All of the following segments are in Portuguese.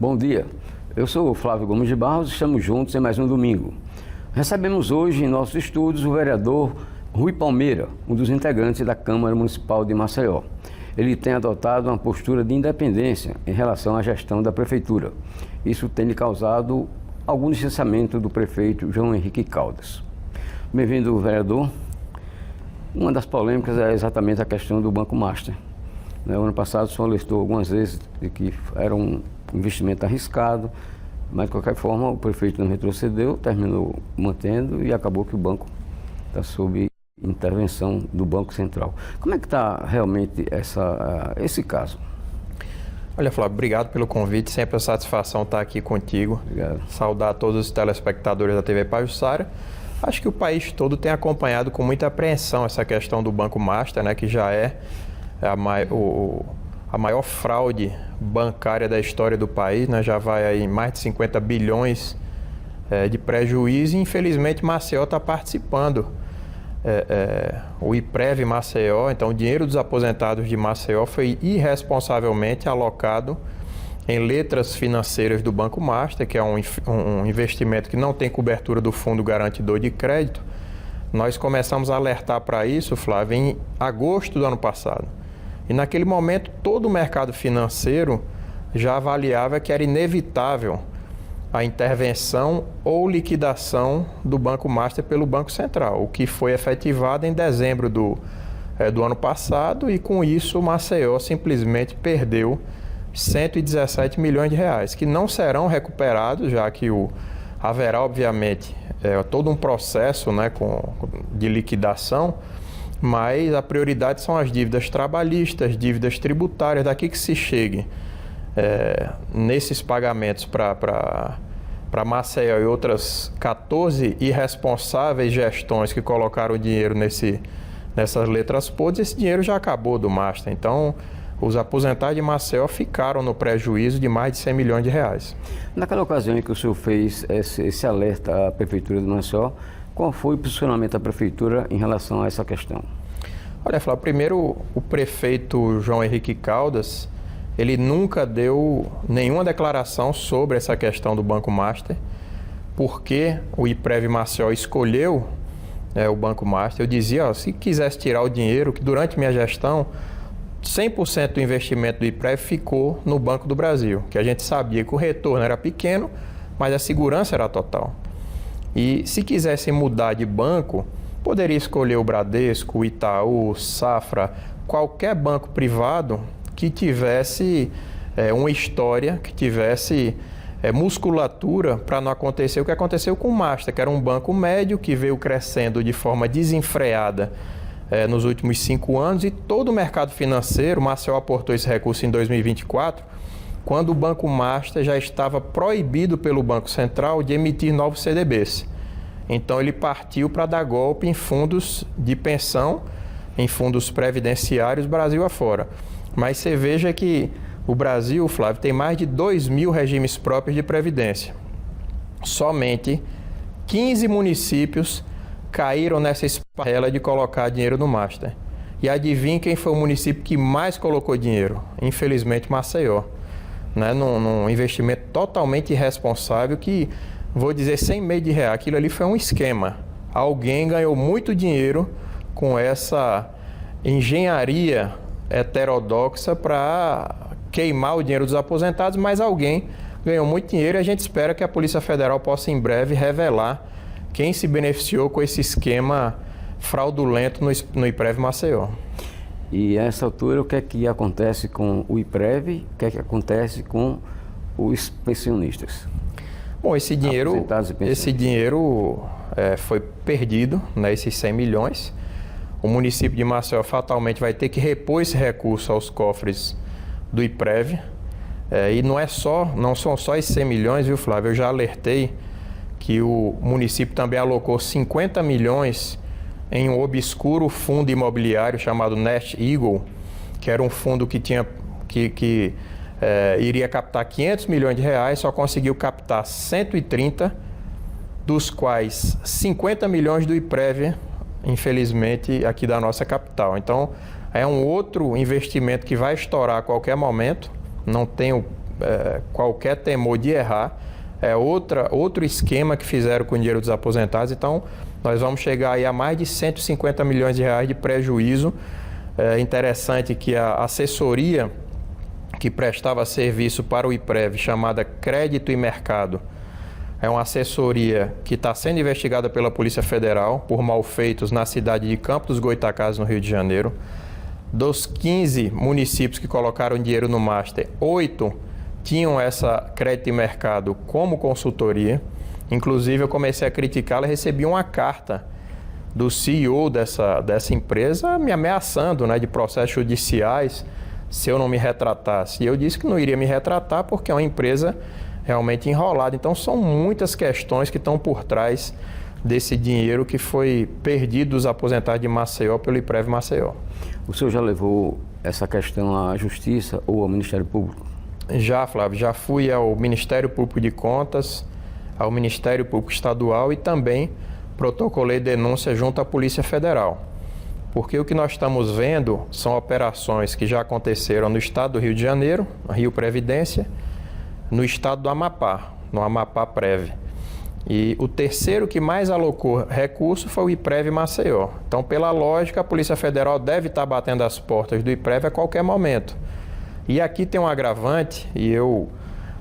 Bom dia, eu sou o Flávio Gomes de Barros e estamos juntos em mais um domingo. Recebemos hoje em nossos estúdios o vereador Rui Palmeira, um dos integrantes da Câmara Municipal de Maceió. Ele tem adotado uma postura de independência em relação à gestão da Prefeitura. Isso tem lhe causado algum distanciamento do prefeito João Henrique Caldas. Bem-vindo, vereador. Uma das polêmicas é exatamente a questão do Banco Master. No ano passado, o senhor listou algumas vezes de que era um investimento arriscado, mas de qualquer forma o prefeito não retrocedeu, terminou mantendo e acabou que o banco está sob intervenção do Banco Central. Como é que está realmente esse caso? Olha, Flávio, obrigado pelo convite, sempre a satisfação estar aqui contigo. Obrigado. Saudar todos os telespectadores da TV Pajuçara. Acho que o país todo tem acompanhado com muita apreensão essa questão do Banco Master, né, que já é a maior fraude bancária da história do país, né? Já vai aí mais de 50 bilhões de prejuízo e infelizmente Maceió está participando. O IPREV Maceió, então o dinheiro dos aposentados de Maceió foi irresponsavelmente alocado em letras financeiras do Banco Master, que é um investimento que não tem cobertura do Fundo Garantidor de Crédito. Nós começamos a alertar para isso, Flávio, em agosto do ano passado. E naquele momento todo o mercado financeiro já avaliava que era inevitável a intervenção ou liquidação do Banco Master pelo Banco Central, o que foi efetivado em dezembro do ano passado, e com isso o Maceió simplesmente perdeu 117 milhões de reais, que não serão recuperados, já que haverá, obviamente, todo um processo, né, de liquidação, mas a prioridade são as dívidas trabalhistas, dívidas tributárias, daqui que se chegue nesses pagamentos para Maceió e outras 14 irresponsáveis gestões que colocaram o dinheiro nessas letras podres, esse dinheiro já acabou do Master. Então, os aposentados de Maceió ficaram no prejuízo de mais de 100 milhões de reais. Naquela ocasião em que o senhor fez esse alerta à Prefeitura de Maceió, qual foi o posicionamento da Prefeitura em relação a essa questão? Olha, Flávio, primeiro o prefeito João Henrique Caldas, ele nunca deu nenhuma declaração sobre essa questão do Banco Master, porque o IPREV Maceió escolheu o Banco Master. Eu dizia, se quisesse tirar o dinheiro, que durante minha gestão, 100% do investimento do IPREV ficou no Banco do Brasil, que a gente sabia que o retorno era pequeno, mas a segurança era total. E se quisesse mudar de banco, poderia escolher o Bradesco, o Itaú, o Safra, qualquer banco privado que tivesse uma história, que tivesse musculatura para não acontecer o que aconteceu com o Master, que era um banco médio que veio crescendo de forma desenfreada nos últimos 5 anos, e todo o mercado financeiro, o Maceió aportou esse recurso em 2024, quando o Banco Master já estava proibido pelo Banco Central de emitir novos CDBs. Então ele partiu para dar golpe em fundos de pensão, em fundos previdenciários Brasil afora. Mas você veja que o Brasil, Flávio, tem mais de 2.000 regimes próprios de previdência. Somente 15 municípios caíram nessa esparrela de colocar dinheiro no Master. E adivinha quem foi o município que mais colocou dinheiro? Infelizmente, Maceió. Num investimento totalmente irresponsável que, vou dizer, sem medo de real, aquilo ali foi um esquema. Alguém ganhou muito dinheiro com essa engenharia heterodoxa para queimar o dinheiro dos aposentados, mas alguém ganhou muito dinheiro e a gente espera que a Polícia Federal possa em breve revelar quem se beneficiou com esse esquema fraudulento no IPREV Maceió. E a essa altura, o que é que acontece com o IPREV? O que é que acontece com os pensionistas? Bom, esse dinheiro foi perdido, né, esses 100 milhões. O município de Maceió fatalmente vai ter que repor esse recurso aos cofres do IPREV. E não são só esses 100 milhões, viu, Flávio? Eu já alertei que o município também alocou 50 milhões em um obscuro fundo imobiliário chamado Nest Eagle, que era um fundo que iria captar 500 milhões de reais, só conseguiu captar 130, dos quais 50 milhões do IPREV, infelizmente, aqui da nossa capital. Então, é um outro investimento que vai estourar a qualquer momento. Não tenho qualquer temor de errar. É outro esquema que fizeram com o dinheiro dos aposentados. Então, nós vamos chegar aí a mais de 150 milhões de reais de prejuízo. É interessante que a assessoria que prestava serviço para o IPREV, chamada Crédito e Mercado, é uma assessoria que está sendo investigada pela Polícia Federal por malfeitos na cidade de Campos dos Goytacazes, no Rio de Janeiro. Dos 15 municípios que colocaram dinheiro no Master, 8 tinham essa Crédito e Mercado como consultoria. Inclusive, eu comecei a criticá-la e recebi uma carta do CEO dessa empresa me ameaçando, né, de processos judiciais se eu não me retratasse. E eu disse que não iria me retratar porque é uma empresa realmente enrolada. Então, são muitas questões que estão por trás desse dinheiro que foi perdido dos aposentados de Maceió pelo IPREV Maceió. O senhor já levou essa questão à Justiça ou ao Ministério Público? Já, Flávio, já fui ao Ministério Público de Contas, ao Ministério Público Estadual e também protocolei denúncia junto à Polícia Federal. Porque o que nós estamos vendo são operações que já aconteceram no estado do Rio de Janeiro, Rio Previdência, no estado do Amapá, no Amapá Prev. E o terceiro que mais alocou recurso foi o IPREV Maceió. Então, pela lógica, a Polícia Federal deve estar batendo as portas do IPREV a qualquer momento. E aqui tem um agravante, e eu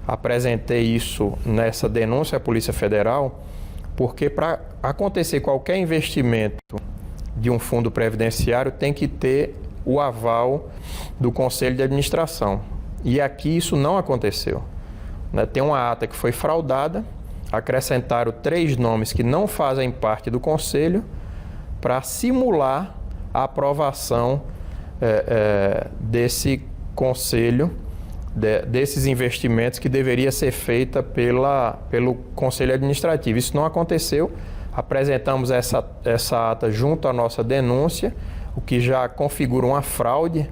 apresentei isso nessa denúncia à Polícia Federal, porque para acontecer qualquer investimento de um fundo previdenciário tem que ter o aval do Conselho de Administração. E aqui isso não aconteceu. Tem uma ata que foi fraudada, acrescentaram 3 nomes que não fazem parte do Conselho para simular a aprovação desse Conselho, desses investimentos que deveria ser feita pelo Conselho Administrativo. Isso não aconteceu. Apresentamos essa ata junto à nossa denúncia, o que já configura uma fraude,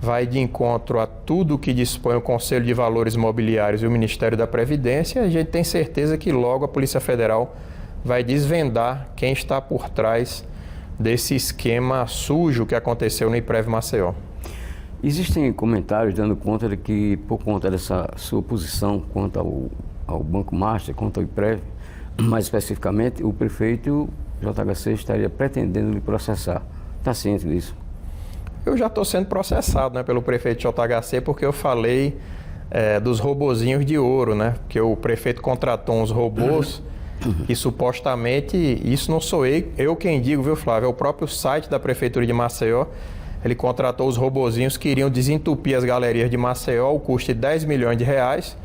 vai de encontro a tudo que dispõe o Conselho de Valores Imobiliários e o Ministério da Previdência. A gente tem certeza que logo a Polícia Federal vai desvendar quem está por trás desse esquema sujo que aconteceu no IPREV Maceió. Existem comentários dando conta de que, por conta dessa sua posição quanto ao Banco Master, quanto ao IPREV, mais especificamente, o prefeito JHC estaria pretendendo lhe processar. Está ciente disso? Eu já estou sendo processado, né, pelo prefeito JHC porque eu falei dos robozinhos de ouro, né? Porque o prefeito contratou uns robôs e supostamente, isso não sou eu quem digo, viu, Flávio? É o próprio site da Prefeitura de Maceió. Ele contratou os robozinhos que iriam desentupir as galerias de Maceió, o custo de 10 milhões de reais.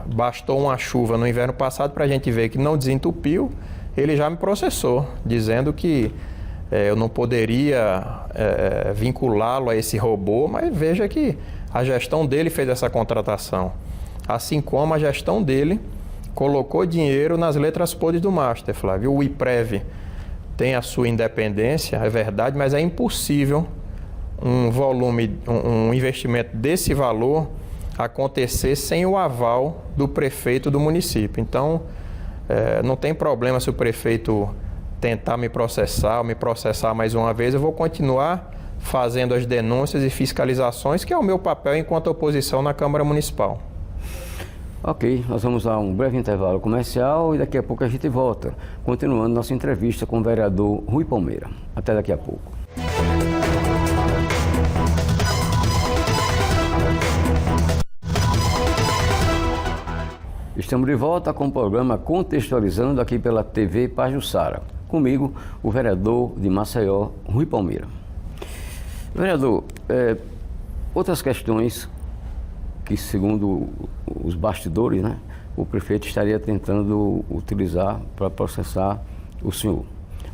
Bastou uma chuva no inverno passado para a gente ver que não desentupiu. Ele já me processou, dizendo que eu não poderia vinculá-lo a esse robô, mas veja que a gestão dele fez essa contratação. Assim como a gestão dele colocou dinheiro nas letras podres do Master, Flávio. O IPREV tem a sua independência, é verdade, mas é impossível um investimento desse valor acontecer sem o aval do prefeito do município. Então, não tem problema se o prefeito tentar me processar mais uma vez, eu vou continuar fazendo as denúncias e fiscalizações, que é o meu papel enquanto oposição na Câmara Municipal. Ok, nós vamos a um breve intervalo comercial e daqui a pouco a gente volta, continuando nossa entrevista com o vereador Rui Palmeira. Até daqui a pouco. Estamos de volta com o programa Contextualizando aqui pela TV Pajuçara. Comigo, o vereador de Maceió, Rui Palmeira. Vereador, outras questões que, segundo os bastidores, né, o prefeito estaria tentando utilizar para processar o senhor.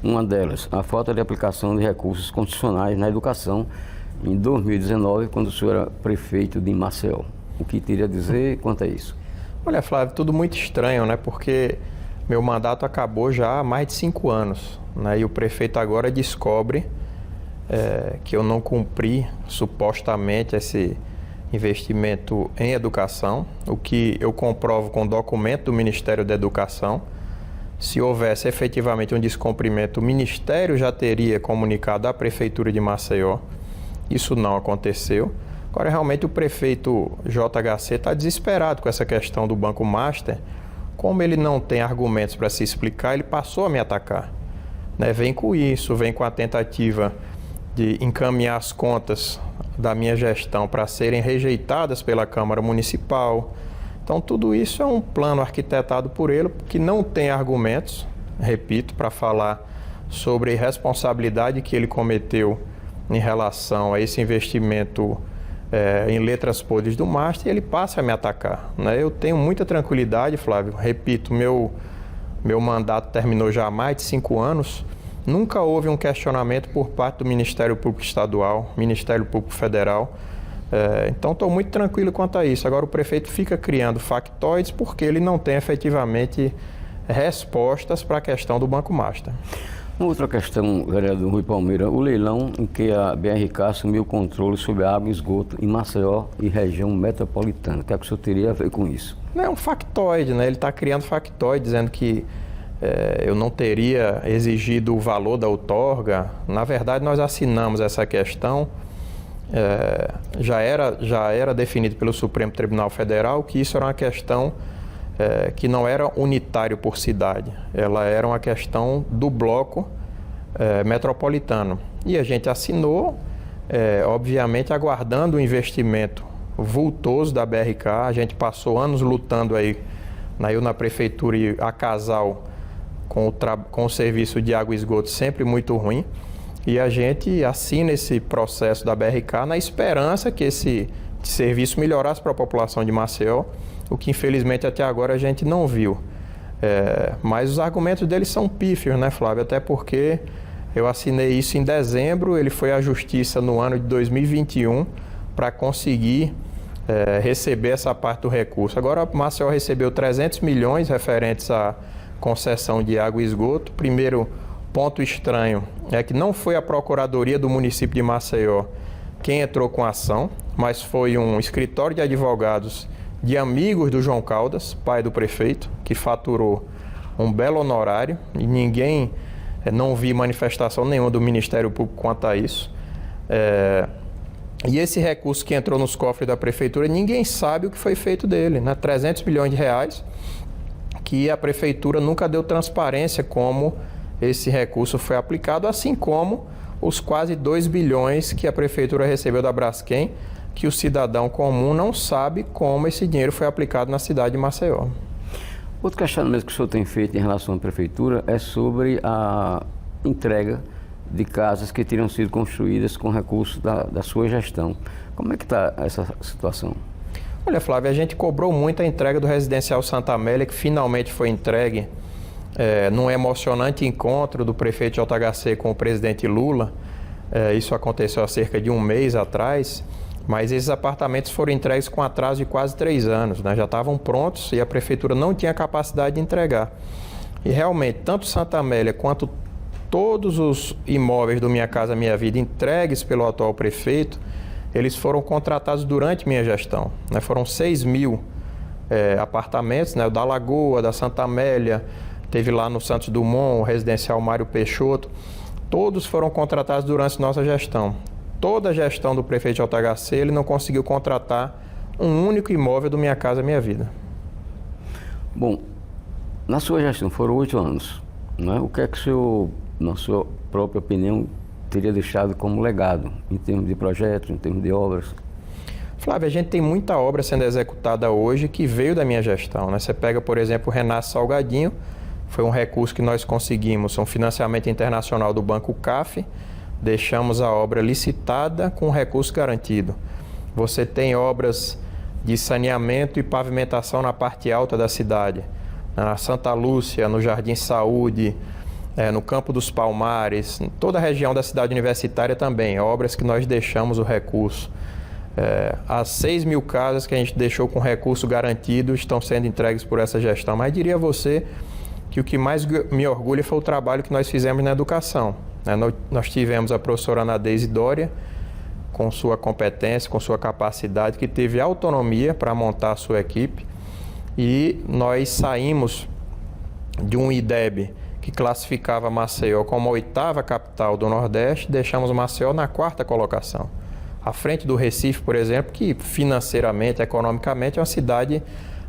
Uma delas, a falta de aplicação de recursos constitucionais na educação em 2019, quando o senhor era prefeito de Maceió. O que teria a dizer quanto a isso? Olha, Flávio, tudo muito estranho, né? Porque meu mandato acabou já há mais de 5 anos, né? E o prefeito agora descobre que eu não cumpri supostamente esse investimento em educação, o que eu comprovo com o documento do Ministério da Educação. Se houvesse efetivamente um descumprimento, o Ministério já teria comunicado à Prefeitura de Maceió. Isso não aconteceu. Agora, realmente, o prefeito JHC está desesperado com essa questão do Banco Master. Como ele não tem argumentos para se explicar, ele passou a me atacar. Né? Vem com isso, vem com a tentativa de encaminhar as contas da minha gestão para serem rejeitadas pela Câmara Municipal. Então, tudo isso é um plano arquitetado por ele, que não tem argumentos, repito, para falar sobre a irresponsabilidade que ele cometeu em relação a esse investimento em letras podres do Master, e ele passa a me atacar. Né? Eu tenho muita tranquilidade, Flávio, repito, meu mandato terminou já há mais de 5 anos, nunca houve um questionamento por parte do Ministério Público Estadual, Ministério Público Federal, então estou muito tranquilo quanto a isso. Agora o prefeito fica criando factoides porque ele não tem efetivamente respostas para a questão do Banco Master. Uma outra questão, vereador Rui Palmeira, o leilão em que a BRK assumiu o controle sobre a água e esgoto em Maceió e região metropolitana. O que é que o senhor teria a ver com isso? É um factoide, né? Ele está criando factoide, dizendo que eu não teria exigido o valor da outorga. Na verdade, nós assinamos essa questão. Já era definido pelo Supremo Tribunal Federal que isso era uma questão que não era unitário por cidade, ela era uma questão do bloco metropolitano. E a gente assinou, obviamente aguardando o investimento vultoso da BRK. A gente passou anos lutando aí, eu na prefeitura e a Casal, com o serviço de água e esgoto sempre muito ruim. E a gente assina esse processo da BRK na esperança que esse serviço melhorasse para a população de Maceió, o que infelizmente até agora a gente não viu. Mas os argumentos deles são pífios, né, Flávio? Até porque eu assinei isso em dezembro, ele foi à Justiça no ano de 2021 para conseguir receber essa parte do recurso. Agora, Maceió recebeu 300 milhões referentes à concessão de água e esgoto. Primeiro ponto estranho é que não foi a Procuradoria do município de Maceió quem entrou com a ação, mas foi um escritório de advogados de amigos do João Caldas, pai do prefeito, que faturou um belo honorário, e ninguém, não vi manifestação nenhuma do Ministério Público quanto a isso. E esse recurso que entrou nos cofres da prefeitura, ninguém sabe o que foi feito dele, né? 300 milhões de reais, que a prefeitura nunca deu transparência como esse recurso foi aplicado, assim como os quase 2 bilhões que a prefeitura recebeu da Braskem, que o cidadão comum não sabe como esse dinheiro foi aplicado na cidade de Maceió. Outro questionamento que o senhor tem feito em relação à prefeitura é sobre a entrega de casas que teriam sido construídas com recursos da sua gestão. Como é que está essa situação? Olha, Flávio, a gente cobrou muito a entrega do residencial Santa Amélia, que finalmente foi entregue num emocionante encontro do prefeito JHC com o presidente Lula. Isso aconteceu há cerca de um mês atrás. Mas esses apartamentos foram entregues com atraso de quase 3 anos, né? Já estavam prontos e a prefeitura não tinha capacidade de entregar. E realmente, tanto Santa Amélia quanto todos os imóveis do Minha Casa Minha Vida entregues pelo atual prefeito, eles foram contratados durante minha gestão, né? Foram 6.000 apartamentos, né? O da Lagoa, da Santa Amélia, teve lá no Santos Dumont, o residencial Mário Peixoto, todos foram contratados durante nossa gestão. Toda a gestão do prefeito JHC, ele não conseguiu contratar um único imóvel do Minha Casa Minha Vida. Bom, na sua gestão foram 8 anos, né? O que é que o senhor, na sua própria opinião, teria deixado como legado, em termos de projetos, em termos de obras? Flávio, a gente tem muita obra sendo executada hoje que veio da minha gestão, né? Você pega, por exemplo, o Renasce Salgadinho, foi um recurso que nós conseguimos, um financiamento internacional do Banco CAF, deixamos a obra licitada com recurso garantido. Você tem obras de saneamento e pavimentação na parte alta da cidade, na Santa Lúcia, no Jardim Saúde, no Campo dos Palmares, em toda a região da cidade universitária também, obras que nós deixamos o recurso. As 6.000 casas que a gente deixou com recurso garantido estão sendo entregues por essa gestão. Mas diria a você que o que mais me orgulha foi o trabalho que nós fizemos na educação. Nós tivemos a professora Ana Deise Dória, com sua competência, com sua capacidade, que teve autonomia para montar a sua equipe, e nós saímos de um IDEB que classificava Maceió como a 8ª capital do Nordeste, deixamos Maceió na 4ª colocação. à frente do Recife, por exemplo, que financeiramente, economicamente, é uma cidade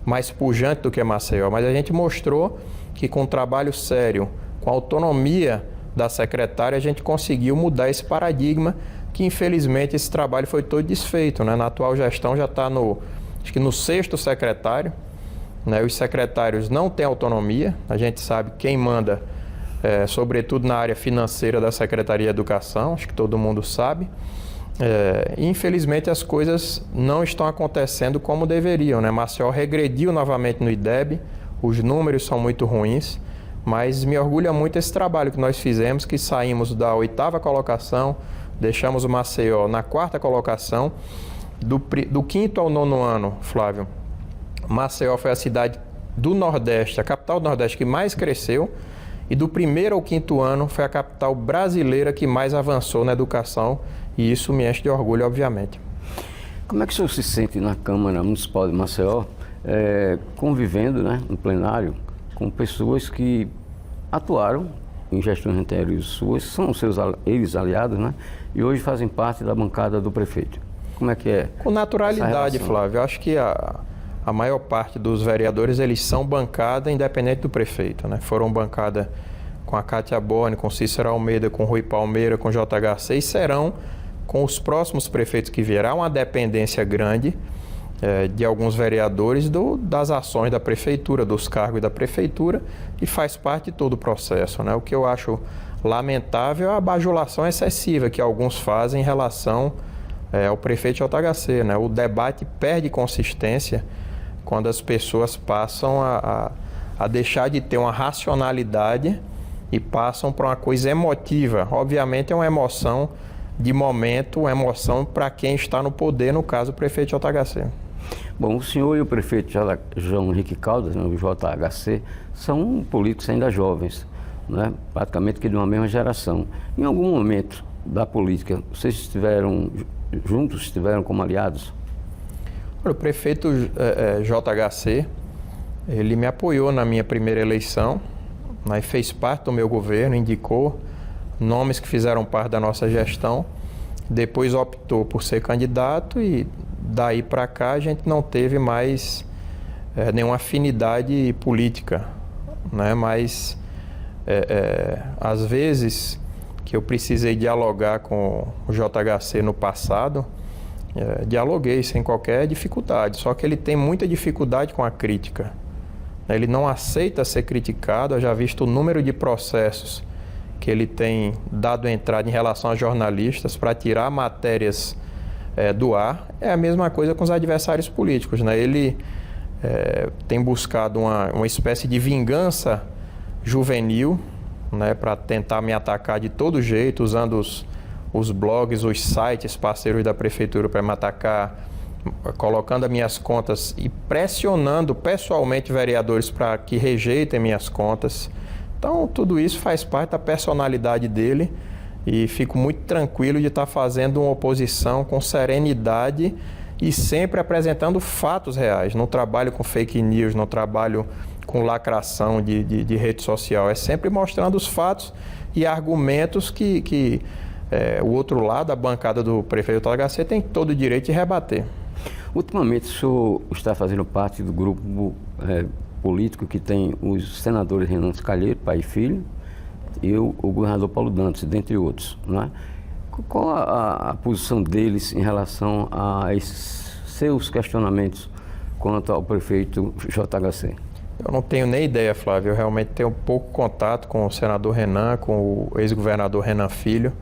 mais pujante do que Maceió. Mas a gente mostrou que com um trabalho sério, com a autonomia da secretária, a gente conseguiu mudar esse paradigma, que infelizmente esse trabalho foi todo desfeito, né? Na atual gestão já está acho que no 6º secretário, né? Os secretários não têm autonomia, a gente sabe quem manda, sobretudo na área financeira da Secretaria de Educação, acho que todo mundo sabe. Infelizmente as coisas não estão acontecendo como deveriam, né? Maceió regrediu novamente no IDEB, os números são muito ruins, mas me orgulha muito esse trabalho que nós fizemos, que saímos da 8ª colocação, deixamos o Maceió na 4ª colocação. Do 5º ao 9º ano, Flávio, Maceió foi a cidade do Nordeste, a capital do Nordeste que mais cresceu, e do 1º ao 5º ano foi a capital brasileira que mais avançou na educação, e isso me enche de orgulho, obviamente. Como é que o senhor se sente na Câmara Municipal de Maceió, convivendo, né, no plenário, com pessoas que atuaram em gestões anteriores suas, são seus ex-aliados, né, e hoje fazem parte da bancada do prefeito? Como é que é? Com naturalidade, Flávio. Eu acho que a maior parte dos vereadores, eles são bancada independente do prefeito, né? Foram bancada com a Cátia Boni, com Cícero Almeida, com Rui Palmeira, com JHC, e serão com os próximos prefeitos que virá uma dependência grande de alguns vereadores das ações da prefeitura, dos cargos da prefeitura, e faz parte de todo o processo, né? O que eu acho lamentável é a bajulação excessiva que alguns fazem em relação ao prefeito JHC, né? O debate perde consistência quando as pessoas passam a deixar de ter uma racionalidade e passam para uma coisa emotiva. Obviamente é uma emoção de momento, uma emoção para quem está no poder, no caso o prefeito JHC. Bom, o senhor e o prefeito João Henrique Caldas, né, o JHC, são políticos ainda jovens, né? Praticamente que de uma mesma geração. Em algum momento da política, vocês estiveram juntos, estiveram como aliados? O prefeito JHC, ele me apoiou na minha primeira eleição, né, fez parte do meu governo, indicou nomes que fizeram parte da nossa gestão, depois optou por ser candidato e daí para cá a gente não teve mais nenhuma afinidade política, né? Mas às vezes que eu precisei dialogar com o JHC no passado, dialoguei sem qualquer dificuldade, só que ele tem muita dificuldade com a crítica. Ele não aceita ser criticado. Eu já visto o número de processos que ele tem dado entrada em relação a jornalistas para tirar matérias do ar. É a mesma coisa com os adversários políticos, né? Ele tem buscado uma espécie de vingança juvenil, né, para tentar me atacar de todo jeito, usando os blogs, os sites parceiros da prefeitura para me atacar, colocando as minhas contas e pressionando pessoalmente vereadores para que rejeitem minhas contas. Então, tudo isso faz parte da personalidade dele e fico muito tranquilo de estar fazendo uma oposição com serenidade e sempre apresentando fatos reais. Não trabalho com fake news, não trabalho com lacração de rede social. É sempre mostrando os fatos e argumentos que o outro lado, a bancada do prefeito JHC, tem todo o direito de rebater. Ultimamente, o senhor está fazendo parte do grupo político que tem os senadores Renan Calheiros, pai e filho, e o governador Paulo Dantas, dentre outros, não é? Qual a posição deles em relação a esses seus questionamentos quanto ao prefeito JHC? Eu não tenho nem ideia, Flávio. Eu realmente tenho pouco contato com o senador Renan, com o ex-governador Renan Filho.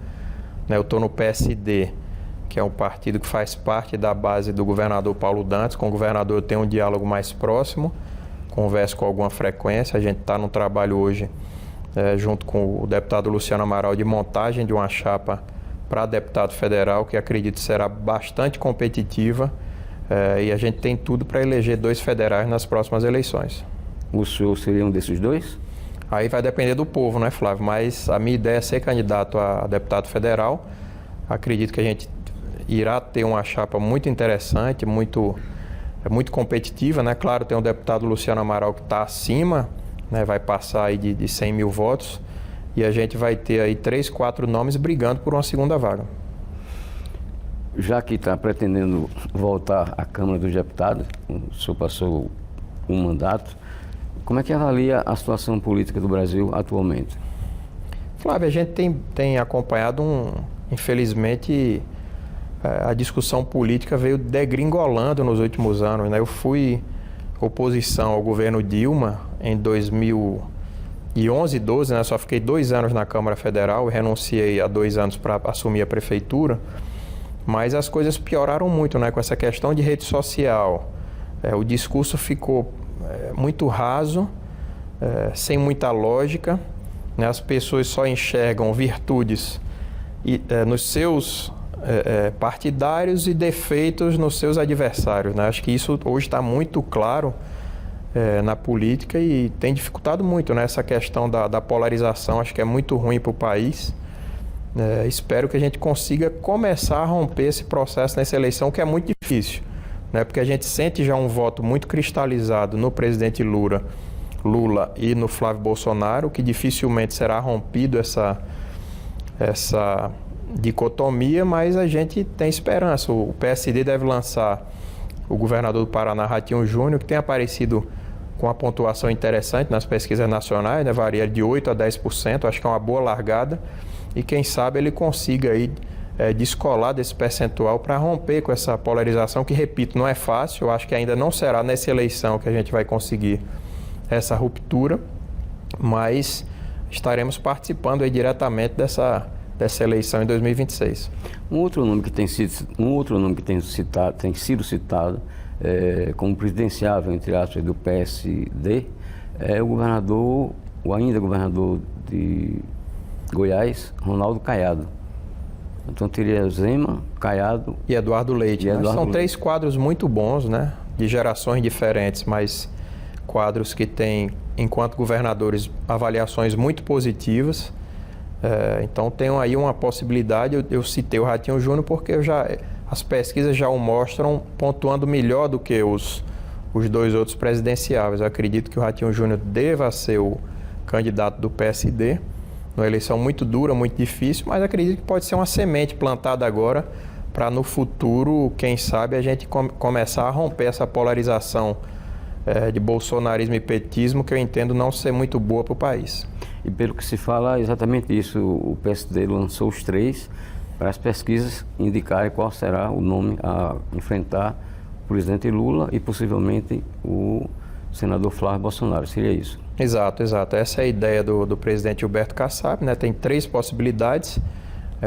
Eu estou no PSD, que é um partido que faz parte da base do governador Paulo Dantas. Com o governador eu tenho um diálogo mais próximo, converso com alguma frequência. A gente está no trabalho hoje, junto com o deputado Luciano Amaral, de montagem de uma chapa para deputado federal, que acredito será bastante competitiva. E a gente tem tudo para eleger 2 federais nas próximas eleições. O senhor seria um desses 2? Aí vai depender do povo, né, Flávio? Mas a minha ideia é ser candidato a deputado federal. Acredito que a gente irá ter uma chapa muito interessante, muito competitiva, né? Claro, tem o deputado Luciano Amaral que está acima, né? Vai passar aí de 100 mil votos. E a gente vai ter aí 3, 4 nomes brigando por uma segunda vaga. já que está pretendendo voltar à Câmara dos Deputados, o senhor passou um mandato, como é que avalia a situação política do Brasil atualmente? Flávio, a gente tem acompanhado infelizmente, a discussão política veio degringolando nos últimos anos, né? Eu fui oposição ao governo Dilma em 2011, 12, né? Só fiquei 2 anos na Câmara Federal e renunciei há 2 anos para assumir a prefeitura. Mas as coisas pioraram muito, né? Com essa questão de rede social. O discurso ficou muito raso, sem muita lógica, né? As pessoas só enxergam virtudes nos seus partidários e defeitos nos seus adversários, né? Acho que isso hoje está muito claro na política e tem dificultado muito, né? Essa questão da polarização. Acho que é muito ruim para o país. Espero que a gente consiga começar a romper esse processo nessa eleição, que é muito difícil, né? Porque a gente sente já um voto muito cristalizado no presidente Lula e no Flávio Bolsonaro, que dificilmente será rompido essa dicotomia, mas a gente tem esperança. O PSD deve lançar o governador do Paraná, Ratinho Júnior, que tem aparecido com uma pontuação interessante nas pesquisas nacionais, né? Varia de 8% a 10%, acho que é uma boa largada, e quem sabe ele consiga aí descolar desse percentual para romper com essa polarização, que, repito, não é fácil. Eu acho que ainda não será nessa eleição que a gente vai conseguir essa ruptura, mas estaremos participando aí diretamente dessa eleição em 2026. Um outro nome que tem sido citado como presidenciável, entre aspas, do PSD, é o ainda governador de Goiás, Ronaldo Caiado. Então teria Zema, Caiado e Eduardo Leite. São 3 quadros muito bons, né? De gerações diferentes, mas quadros que têm, enquanto governadores, avaliações muito positivas. Então tem aí uma possibilidade. Eu citei o Ratinho Júnior porque as pesquisas já o mostram pontuando melhor do que os 2 outros presidenciáveis. Eu acredito que o Ratinho Júnior deva ser o candidato do PSD, numa eleição muito dura, muito difícil, mas acredito que pode ser uma semente plantada agora para no futuro, quem sabe, a gente começar a romper essa polarização de bolsonarismo e petismo, que eu entendo não ser muito boa para o país. E pelo que se fala, é exatamente isso. O PSD lançou os 3 para as pesquisas indicarem qual será o nome a enfrentar o presidente Lula e possivelmente o senador Flávio Bolsonaro. Seria isso? Exato. Essa é a ideia do presidente Gilberto Kassab, né? Tem 3 possibilidades.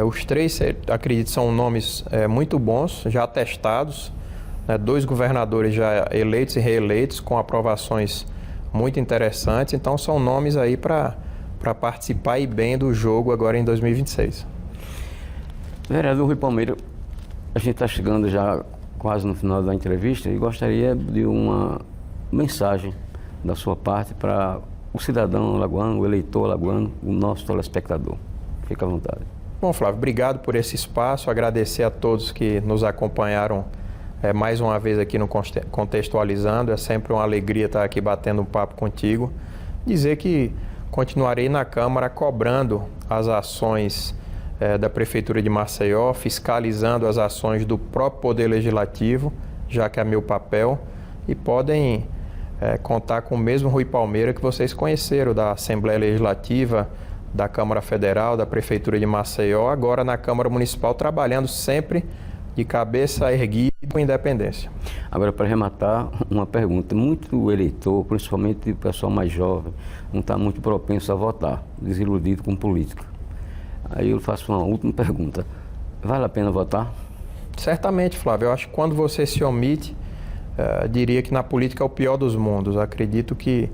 Os 3, acredito, são nomes muito bons, já testados, né? 2 governadores já eleitos e reeleitos, com aprovações muito interessantes. Então são nomes aí para participar e bem do jogo agora em 2026. Vereador Rui Palmeira, a gente está chegando já quase no final da entrevista e gostaria de uma mensagem da sua parte para o cidadão alagoano, o eleitor alagoano, o nosso telespectador. Fique à vontade. Bom, Flávio, obrigado por esse espaço. Agradecer a todos que nos acompanharam mais uma vez aqui no Contextualizando. É sempre uma alegria estar aqui batendo um papo contigo. Dizer que continuarei na Câmara cobrando as ações da Prefeitura de Maceió, fiscalizando as ações do próprio Poder Legislativo, já que é meu papel, e podem contar com o mesmo Rui Palmeira que vocês conheceram, da Assembleia Legislativa, da Câmara Federal, da Prefeitura de Maceió, agora na Câmara Municipal, trabalhando sempre de cabeça erguida e com independência. Agora, para arrematar, uma pergunta. Muito eleitor, principalmente o pessoal mais jovem, não está muito propenso a votar, desiludido com política. Aí eu faço uma última pergunta. Vale a pena votar? Certamente, Flávio. Eu acho que quando você se omite, diria que na política é o pior dos mundos. Eu acredito que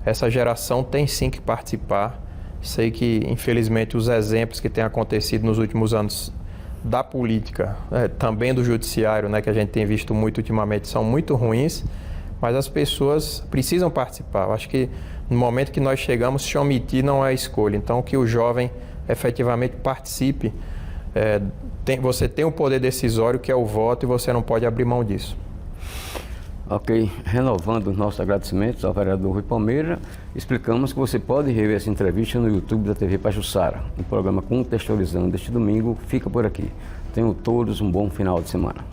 essa geração tem sim que participar. Sei que, infelizmente, os exemplos que têm acontecido nos últimos anos da política, também do judiciário, né, que a gente tem visto muito ultimamente, são muito ruins, mas as pessoas precisam participar. Eu acho que no momento que nós chegamos, se omitir não é escolha. Então, que o jovem efetivamente participe. Você tem um poder decisório, que é o voto, e você não pode abrir mão disso. Ok, renovando os nossos agradecimentos ao vereador Rui Palmeira, explicamos que você pode rever essa entrevista no YouTube da TV Pajuçara. O programa Contextualizando deste domingo fica por aqui. Tenham todos um bom final de semana.